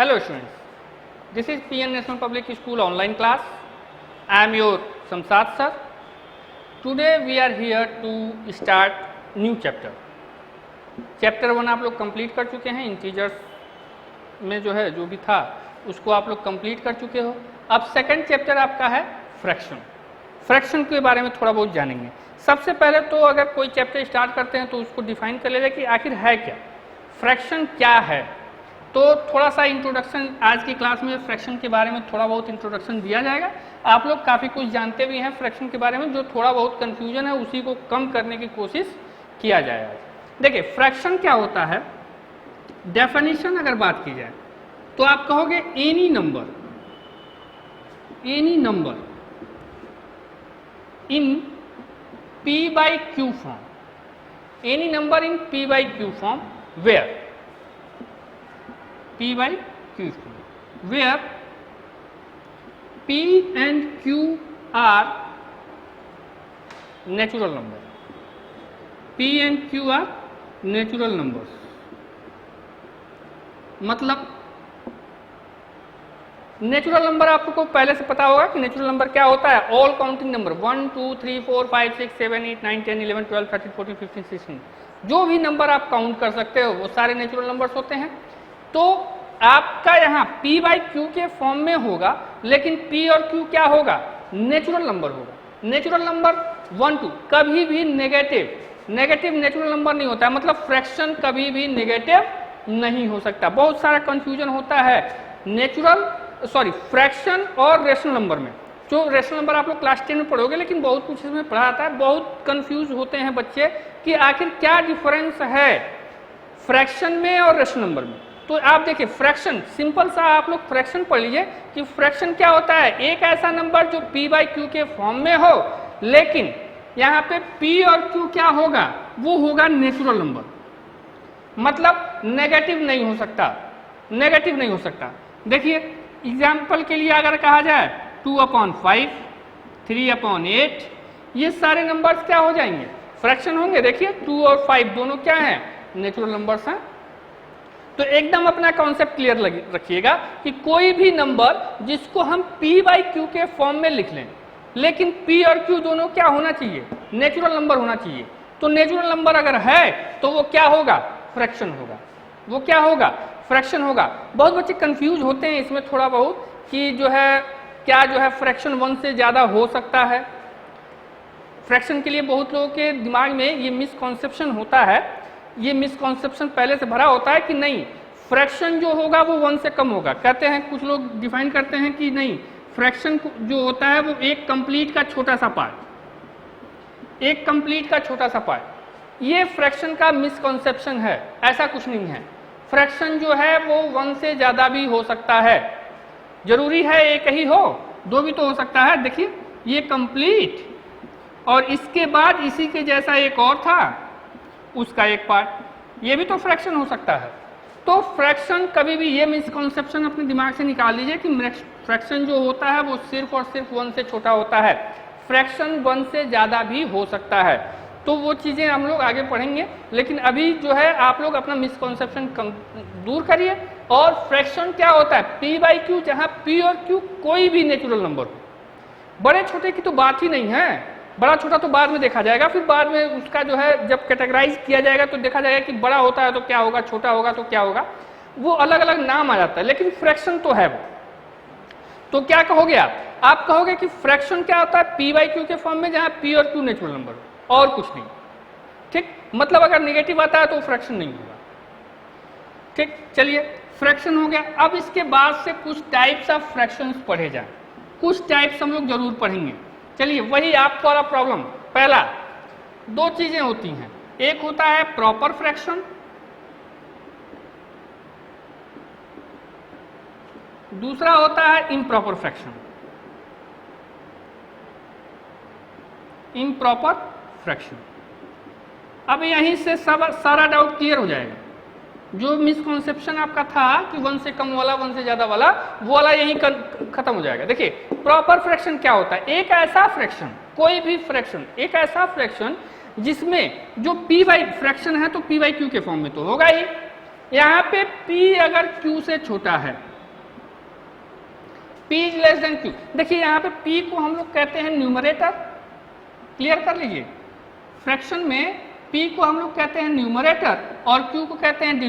Hello students, this is PN National Public School online class. I am your Samsad sir. Today we are here to start new chapter. Chapter 1 आप लोग complete कर चुके हैं, integers में जो है जो भी था उसको आप लोग कंप्लीट कर चुके हो. अब सेकंड चैप्टर आपका है फ्रैक्शन. फ्रैक्शन के बारे में थोड़ा बहुत जानेंगे. सबसे पहले तो अगर कोई चैप्टर स्टार्ट करते हैं तो उसको डिफाइन कर लेते हैं कि आखिर है क्या, फ्रैक्शन क्या है. तो थोड़ा सा इंट्रोडक्शन आज की क्लास में फ्रैक्शन के बारे में थोड़ा बहुत इंट्रोडक्शन दिया जाएगा. आप लोग काफ़ी कुछ जानते भी हैं फ्रैक्शन के बारे में, जो थोड़ा बहुत कन्फ्यूजन है उसी को कम करने की कोशिश किया जाएगा. देखिए फ्रैक्शन क्या होता है, डेफिनेशन अगर बात की जाए तो आप कहोगे any number in P by Q form, any number in P by Q form where P by Q form, where P and Q are natural number. P and Q are natural numbers. मतलब natural number आपको पहले से पता होगा कि natural number क्या होता है. ऑल काउंटिंग नंबर 1 2 3 4 5 6 7 8 9 10 11 12 13 14 15 16 जो भी नंबर आप काउंट कर सकते हो वो सारे नेचुरल नंबर्स होते हैं. तो आपका यहाँ P बाई Q के फॉर्म में होगा, लेकिन P और Q क्या होगा, नेचुरल नंबर होगा. नेचुरल नंबर 1 2 कभी भी नेगेटिव नेचुरल नंबर नहीं होता है. मतलब फ्रैक्शन कभी भी नेगेटिव नहीं हो सकता. बहुत सारा कंफ्यूजन होता है फ्रैक्शन और रेशनल नंबर में. जो रेशनल नंबर आप लोग क्लास 10 में पढ़ोगे, लेकिन बहुत कुछ इसमें पढ़ा आता है. बहुत कंफ्यूज होते हैं बच्चे कि आखिर क्या डिफरेंस है फ्रैक्शन में और रेशनल नंबर में. तो आप देखिए फ्रैक्शन, सिंपल सा आप लोग फ्रैक्शन पढ़ लीजिए कि फ्रैक्शन क्या होता है. एक ऐसा नंबर जो P बाई Q के फॉर्म में हो, लेकिन यहाँ पे P और Q क्या होगा, वो होगा नेचुरल नंबर. मतलब नेगेटिव नहीं हो सकता. देखिए एग्जाम्पल के लिए अगर कहा जाए 2/5, 3/8, ये सारे नंबर्स क्या हो जाएंगे, फ्रैक्शन होंगे. देखिए 2 और 5 दोनों क्या हैं, नेचुरल नंबर्स हैं. तो एकदम अपना कॉन्सेप्ट क्लियर रखिएगा कि कोई भी नंबर जिसको हम P बाई Q के फॉर्म में लिख लें, लेकिन P और Q दोनों क्या होना चाहिए, नेचुरल नंबर होना चाहिए. तो नेचुरल नंबर अगर है तो वो क्या होगा, फ्रैक्शन होगा. वो क्या होगा, फ्रैक्शन होगा. बहुत बच्चे कंफ्यूज होते हैं इसमें थोड़ा बहुत कि जो है फ्रैक्शन 1 से ज़्यादा हो सकता है. फ्रैक्शन के लिए बहुत लोगों के दिमाग में ये मिसकॉन्सेप्शन होता है. ये मिसकॉन्सेप्शन पहले से भरा होता है कि नहीं, फ्रैक्शन जो होगा वो 1 से कम होगा. कहते हैं कुछ लोग डिफाइन करते हैं कि नहीं, फ्रैक्शन जो होता है वो एक कंप्लीट का छोटा सा पार्ट. ये फ्रैक्शन का मिसकॉन्सेप्शन है. ऐसा कुछ नहीं है. फ्रैक्शन जो है वो 1 से ज़्यादा भी हो सकता है. जरूरी है एक ही हो, 2 भी तो हो सकता है. देखिए ये कंप्लीट और इसके बाद इसी के जैसा एक और था, उसका एक पार्ट, ये भी तो फ्रैक्शन हो सकता है. तो फ्रैक्शन कभी भी, ये मिसकॉन्सेप्शन अपने दिमाग से निकाल लीजिए कि फ्रैक्शन जो होता है वो सिर्फ और सिर्फ 1 से छोटा होता है. फ्रैक्शन 1 से ज़्यादा भी हो सकता है. तो वो चीज़ें हम लोग आगे पढ़ेंगे, लेकिन अभी जो है आप लोग अपना मिसकॉन्सेप्शन दूर करिए. और फ्रैक्शन क्या होता है, P बाई Q, जहाँ P और Q कोई भी नेचुरल नंबर हो. बड़े छोटे की तो बात ही नहीं है. बड़ा छोटा तो बाद में देखा जाएगा, फिर बाद में उसका जो है जब कैटेगराइज किया जाएगा तो देखा जाएगा कि बड़ा होता है तो क्या होगा, छोटा होगा तो क्या होगा, वो अलग अलग नाम आ जाता है. लेकिन फ्रैक्शन तो है वो. तो क्या कहोगे आप कहोगे कि फ्रैक्शन क्या होता है, P बाई Q के फॉर्म में जहाँ P और Q नेचुरल नंबर हो और कुछ नहीं. ठीक, मतलब अगर नेगेटिव आता है तो फ्रैक्शन नहीं होगा. ठीक, चलिए फ्रैक्शन हो गया. अब इसके बाद से कुछ टाइप्स ऑफ फ्रैक्शंस पढ़े जाएं. कुछ टाइप्स हम लोग जरूर पढ़ेंगे. चलिए वही आपको वाला प्रॉब्लम. पहला 2 चीजें होती हैं, एक होता है प्रॉपर फ्रैक्शन, दूसरा होता है इम्प्रॉपर फ्रैक्शन. Improper fraction. अब यहीं से सारा डाउट क्लियर हो जाएगा. जो मिसकॉन्सेप्शन आपका था कि 1 से कम वाला 1 से ज्यादा वाला, वो वाला यहीं खत्म हो जाएगा. देखिए प्रॉपर फ्रैक्शन क्या होता है, एक ऐसा फ्रैक्शन, कोई भी फ्रैक्शन, एक ऐसा फ्रैक्शन जिसमें जो P बाई फ्रैक्शन है तो P बाई Q के फॉर्म में तो होगा ही. यहाँ पे P अगर Q से छोटा है P is less than Q। देखिए यहाँ पे P को हम लोग कहते हैं न्यूमरेटर, क्लियर कर लीजिए। फ्रैक्शन में P को हम लोग कहते हैं न्यूमरेटर और Q को कहते हैं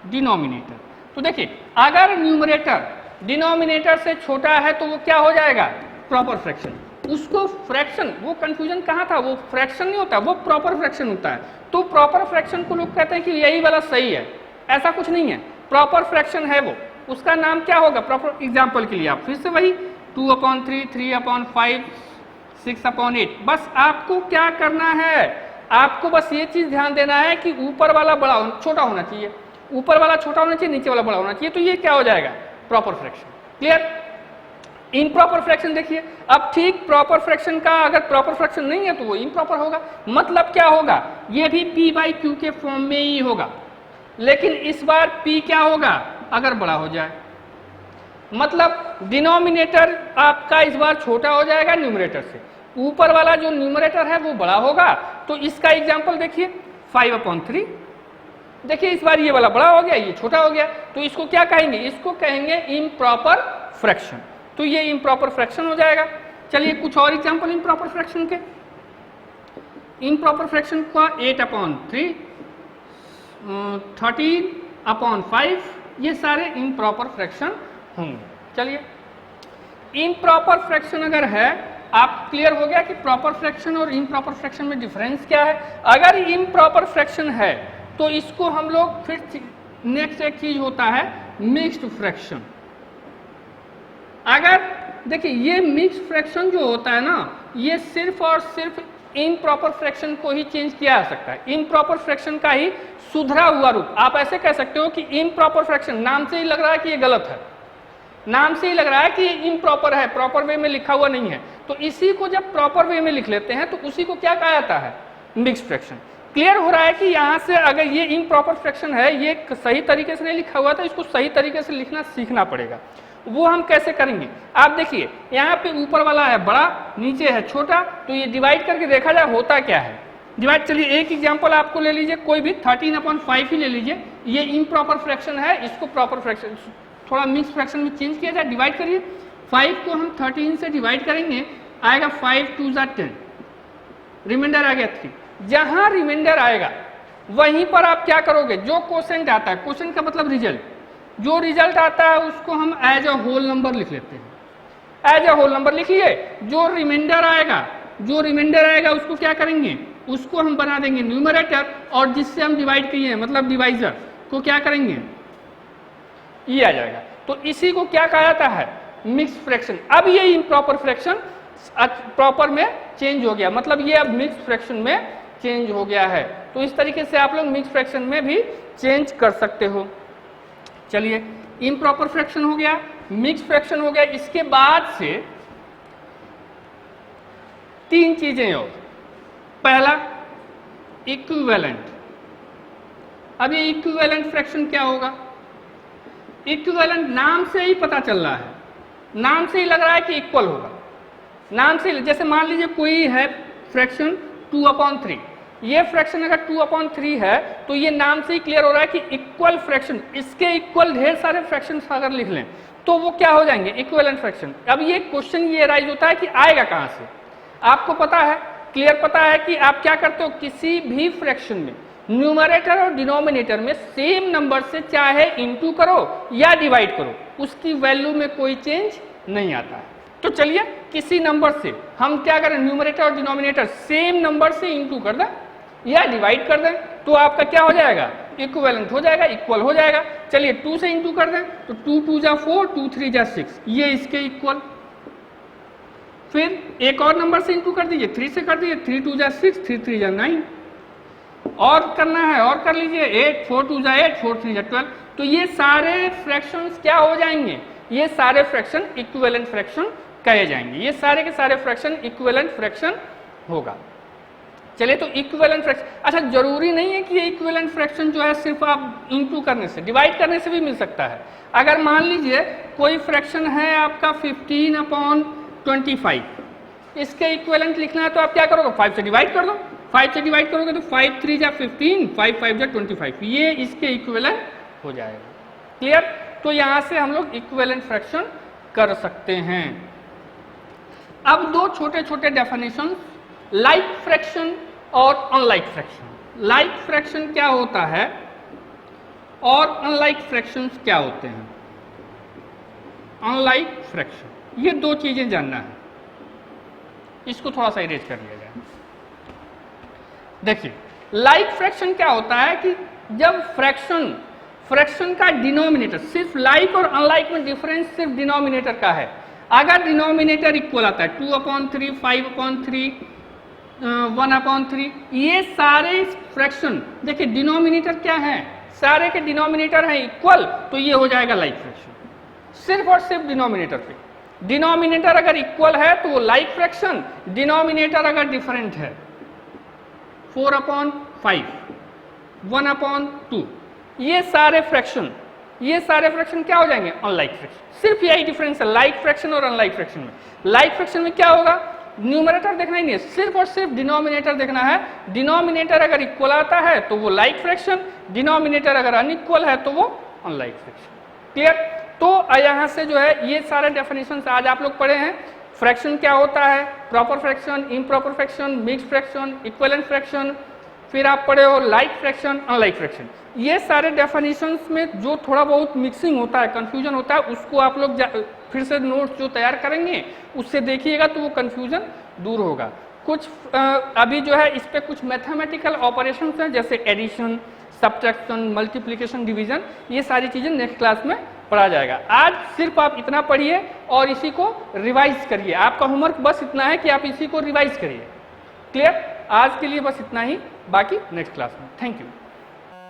डिनोमिनेटर। तो देखिए अगर न्यूमरेटर डिनोमिनेटर से छोटा है तो वो क्या हो जाएगा, प्रॉपर फ्रैक्शन। उसको फ्रैक्शन, वो कंफ्यूजन कहाँ था, वो फ्रैक्शन नहीं होता, वो प्रॉपर फ्रैक्शन होता है। तो प्रॉपर फ्रैक्शन को लोग कहते हैं कि यही वाला सही है, ऐसा कुछ नहीं है, प्रॉपर फ्रैक्शन है वो, उसका नाम क्या होगा प्रॉपर। एग्जाम्पल के लिए आप फिर से वही 2/3, 3/5, 6/8। बस आपको क्या करना है, आपको बस ये चीज ध्यान देना है कि ऊपर वाला छोटा होना चाहिए, ऊपर वाला छोटा होना चाहिए, नीचे वाला बड़ा होना चाहिए, तो ये क्या हो जाएगा, proper fraction. Clear. Improper fraction देखिए, अब ठीक प्रॉपर फ्रैक्शन का अगर प्रॉपर फ्रैक्शन नहीं है तो वो इम्प्रॉपर होगा। मतलब क्या होगा, ये भी P/Q के फॉर्म में ही होगा, लेकिन इस बार P क्या होगा, अगर बड़ा हो जाए, मतलब डिनोमिनेटर आपका इस बार छोटा हो जाएगा न्यूमरेटर से, ऊपर वाला जो न्यूमरेटर है वो बड़ा होगा। तो इसका एग्जाम्पल देखिए 5/3। देखिए इस बार ये वाला बड़ा हो गया, ये छोटा हो गया, तो इसको क्या कहेंगे, इसको कहेंगे इम्प्रॉपर फ्रैक्शन। तो ये इम्प्रॉपर फ्रैक्शन हो जाएगा। चलिए कुछ और एग्जाम्पल इम्प्रॉपर फ्रैक्शन के। इम्प्रॉपर फ्रैक्शन का 8/3, 13/5, ये सारे इम्प्रॉपर फ्रैक्शन होंगे। चलिए इम्प्रॉपर फ्रैक्शन अगर है, आप क्लियर हो गया कि प्रॉपर फ्रैक्शन और इम्प्रॉपर फ्रैक्शन में डिफरेंस क्या है। अगर इम्प्रॉपर फ्रैक्शन है तो इसको हम लोग फिर नेक्स्ट एक चीज होता है मिक्स्ड फ्रैक्शन। अगर देखिए ये मिक्स्ड फ्रैक्शन जो होता है ना, ये सिर्फ और सिर्फ इम्प्रॉपर फ्रैक्शन को ही चेंज किया जा सकता है, इम्प्रॉपर फ्रैक्शन का ही सुधरा हुआ रूप। आप ऐसे कह सकते हो कि इम्प्रॉपर फ्रैक्शन, नाम से ही लग रहा है कि ये गलत है, नाम से ही लग रहा है कि ये इम्प्रॉपर है, प्रॉपर वे में लिखा हुआ नहीं है। तो इसी को जब प्रॉपर वे में लिख लेते हैं तो उसी को क्या कहा जाता है, मिक्स्ड फ्रैक्शन। क्लियर हो रहा है कि यहाँ से अगर ये इम्प्रॉपर फ्रैक्शन है, ये सही तरीके से नहीं लिखा हुआ था, इसको सही तरीके से लिखना सीखना पड़ेगा। वो हम कैसे करेंगे, आप देखिए यहाँ पे ऊपर वाला है बड़ा, नीचे है छोटा, तो ये डिवाइड करके देखा जाए होता क्या है डिवाइड। चलिए एक एग्जांपल आपको ले लीजिए, कोई भी 13/5 ही ले लीजिए, ये इम्प्रॉपर फ्रैक्शन है, इसको प्रॉपर फ्रैक्शन थोड़ा मिक्स फ्रैक्शन में चेंज किया जाए। डिवाइड करिए, 5 को हम 13 से डिवाइड करेंगे, आएगा 5 2 10, रिमाइंडर आ गया 3। जहां रिमाइंडर आएगा वहीं पर आप क्या करोगे, जो क्वोशेंट आता है, क्वोशेंट का मतलब रिजल्ट, जो रिजल्ट आता है उसको हम एज अ होल नंबर लिख लेते हैं, एज अ होल नंबर लिख लिए। जो रिमाइंडर आएगा उसको क्या करेंगे, उसको हम बना देंगे न्यूमरेटर, और जिससे हम डिवाइड किए मतलब डिवाइजर को क्या करेंगे, ये आ जाएगा। तो इसी को क्या कहा जाता है, मिक्स फ्रैक्शन। अब ये इम्प्रॉपर फ्रैक्शन प्रॉपर में चेंज हो गया, मतलब ये अब मिक्स फ्रैक्शन में चेंज हो गया है। तो इस तरीके से आप लोग मिक्स फ्रैक्शन में भी चेंज कर सकते हो। चलिए इम्प्रॉपर फ्रैक्शन हो गया, मिक्स फ्रैक्शन हो गया। इसके बाद से 3 चीजें और, पहला इक्विवेलेंट। अब ये इक्विवेलेंट फ्रैक्शन क्या होगा, इक्विवेलेंट नाम से ही पता चल रहा है, नाम से ही लग रहा है कि इक्वल होगा, नाम से। जैसे मान लीजिए कोई है फ्रैक्शन 2/3, ये फ्रैक्शन अगर 2/3 है तो ये नाम से ही क्लियर हो रहा है कि इक्वल फ्रैक्शन, इसके इक्वल ढेर सारे फ्रैक्शन अगर लिख लें तो वो क्या हो जाएंगे, इक्विवेलेंट फ्रैक्शन। अब ये क्वेश्चन ये राइज होता है कि आएगा कहां से। आपको पता है, क्लियर पता है कि आप क्या करते हो, किसी भी फ्रैक्शन में न्यूमरेटर और डिनोमिनेटर में सेम नंबर से चाहे इंटू करो या डिवाइड करो, उसकी वैल्यू में कोई चेंज नहीं आता है। तो चलिए किसी नंबर से हम क्या करें, न्यूमरेटर और डिनोमिनेटर सेम नंबर से इंटू कर दें या डिवाइड कर दें, तो आपका क्या हो जाएगा, इक्विवेलेंट हो जाएगा, इक्वल हो जाएगा। चलिए 2 से इंटू कर दें तो 2 2 जा 4, 2 3 जा 6, ये इसके इक्वल। फिर एक और नंबर से इंटू कर दीजिए, 3 से कर दीजिए, 3 2 जा 6, 3 3 जा 9, और करना है और कर लीजिए, 8 4 2 जा 8, 4 3 जा 12। तो ये सारे फ्रैक्शंस क्या हो जाएंगे, ये सारे फ्रैक्शन इक्विवेलेंट फ्रैक्शन कहे जाएंगे, ये सारे के सारे फ्रैक्शन इक्विवेलेंट फ्रैक्शन होगा। चलिए तो इक्विवेलेंट फ्रैक्शन, अच्छा जरूरी नहीं है कि ये इक्विवेलेंट फ्रैक्शन जो है सिर्फ आप इंटू करने से, डिवाइड करने से भी मिल सकता है। अगर मान लीजिए कोई फ्रैक्शन है आपका 15/25, इसके इक्विवेलेंट लिखना है तो आप क्या करोगे, 5 से डिवाइड कर दो, 5 से डिवाइड करोगे तो 5 3 जा 15, 5 5 जा 25, ये इसके इक्विवेलेंट हो जाएगा। क्लियर। तो यहां से हम लोग इक्विवेलेंट फ्रैक्शन कर सकते हैं। अब दो छोटे छोटे डेफिनेशन, लाइक फ्रैक्शन और अनलाइक फ्रैक्शन। लाइक फ्रैक्शन क्या होता है और अनलाइक फ्रैक्शंस क्या होते हैं। अनलाइक फ्रैक्शन, ये दो चीजें जानना है, इसको थोड़ा सा इरेज कर लिया जाए। देखिए लाइक फ्रैक्शन क्या होता है कि जब फ्रैक्शन का डिनोमिनेटर, सिर्फ लाइक और अनलाइक में डिफरेंस सिर्फ डिनोमिनेटर का है। अगर डिनोमिनेटर इक्वल आता है 2/3, 5/3, 1/3, ये सारे फ्रैक्शन, देखिए डिनोमिनेटर क्या है, सारे के डिनोमिनेटर हैं इक्वल, तो ये हो जाएगा लाइक फ्रैक्शन। सिर्फ और सिर्फ डिनोमिनेटर पे, डिनोमिनेटर अगर इक्वल है तो वो लाइक फ्रैक्शन, डिनोमिनेटर अगर डिफरेंट है 4/5, 1/2, ये सारे फ्रैक्शन क्या हो जाएंगे, अनलाइक फ्रैक्शन। सिर्फ यही डिफरेंस है लाइक फ्रैक्शन और अनलाइक फ्रैक्शन में। लाइक फ्रैक्शन में क्या होगा, न्यूमरेटर देखना ही नहीं है, सिर्फ और सिर्फ डिनोमिनेटर देखना है। डिनोमिनेटर अगर इक्वल आता है तो वो लाइक फ्रैक्शन, डिनोमिनेटर अगर अनइक्वल है तो वो अनलाइक फ्रैक्शन। क्लियर। तो यहाँ से जो है ये सारे डेफिनेशन आज आप लोग पढ़े हैं। फ्रैक्शन क्या होता है, proper fraction, improper fraction, mixed fraction, equivalent fraction, फिर आप पढ़े हो लाइक फ्रैक्शन, अनलाइक फ्रैक्शन। ये सारे डेफिनेशंस में जो थोड़ा बहुत मिक्सिंग होता है, कंफ्यूजन होता है, उसको आप लोग फिर से नोट्स जो तैयार करेंगे उससे देखिएगा तो वो कंफ्यूजन दूर होगा। कुछ अभी जो है इस पे कुछ मैथमेटिकल ऑपरेशंस हैं, जैसे एडिशन, सब्ट्रैक्शन, मल्टीप्लिकेशन, डिवीजन, ये सारी चीजें नेक्स्ट क्लास में पढ़ा जाएगा। आज सिर्फ आप इतना पढ़िए और इसी को रिवाइज करिए। आपका होमवर्क बस इतना है कि आप इसी को रिवाइज करिए। क्लियर। आज के लिए बस इतना ही, बाकी नेक्स्ट क्लास में। Thank you.